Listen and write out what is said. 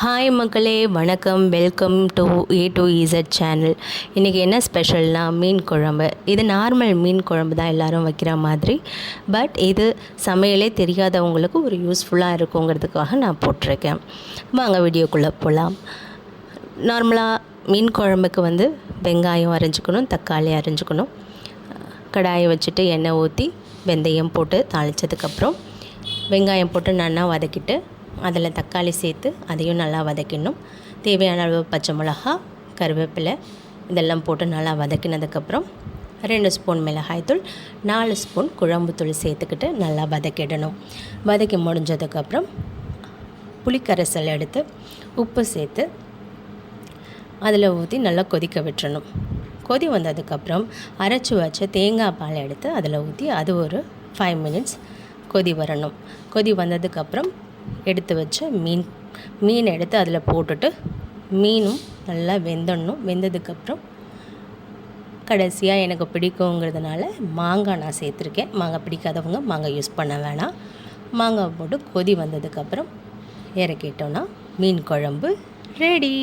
Hi மக்களே, வணக்கம். Welcome to A to Z channel. இன்றைக்கி என்ன ஸ்பெஷல்னால் மீன் குழம்பு. இது நார்மல் மீன் குழம்பு தான் எல்லோரும் வைக்கிற மாதிரி. பட் இது சமையலே தெரியாதவங்களுக்கு ஒரு யூஸ்ஃபுல்லாக இருக்குங்கிறதுக்காக நான் போட்டிருக்கேன். வாங்க வீடியோக்குள்ளே போகலாம். நார்மலாக மீன் குழம்புக்கு வெங்காயம் அரைஞ்சிக்கணும், தக்காளி அரைஞ்சிக்கணும். கடாயை வச்சுட்டு எண்ணெய் ஊற்றி வெந்தயம் போட்டு தாளித்ததுக்கப்புறம் வெங்காயம் போட்டு நல்லா வதக்கிட்டு அதில் தக்காளி சேர்த்து அதையும் நல்லா வதக்கிடணும். தேவையான அளவு பச்சை மிளகா, கருவேப்பிலை இதெல்லாம் போட்டு நல்லா வதக்கினதுக்கப்புறம் 2 ஸ்பூன் மிளகாய்த்தூள், 4 ஸ்பூன் குழம்புத்தூள் சேர்த்துக்கிட்டு நல்லா வதக்கிடணும். வதக்கி முடிஞ்சதுக்கப்புறம் புளிக்கரைசல் எடுத்து உப்பு சேர்த்து அதில் ஊற்றி நல்லா கொதிக்க விட்டுறணும். கொதி வந்ததுக்கப்புறம் அரைச்சி வச்ச தேங்காய் பால் எடுத்து அதில் ஊற்றி அது ஒரு 5 மினிட்ஸ் கொதி வரணும். கொதி வந்ததுக்கப்புறம் எடுத்து வச்ச மீன் எடுத்து அதில் போட்டுட்டு மீனும் நல்லா வெந்துடணும். வெந்ததுக்கப்புறம் கடைசியாக எனக்கு பிடிக்குங்கிறதுனால மாங்காய் நான் சேர்த்துருக்கேன். மாங்காய் பிடிக்காதவங்க மாங்காய் யூஸ் பண்ண வேணாம். மாங்காய் போட்டு கொதி வந்ததுக்கப்புறம் இறக்கிட்டோன்னா மீன் குழம்பு ரெடி.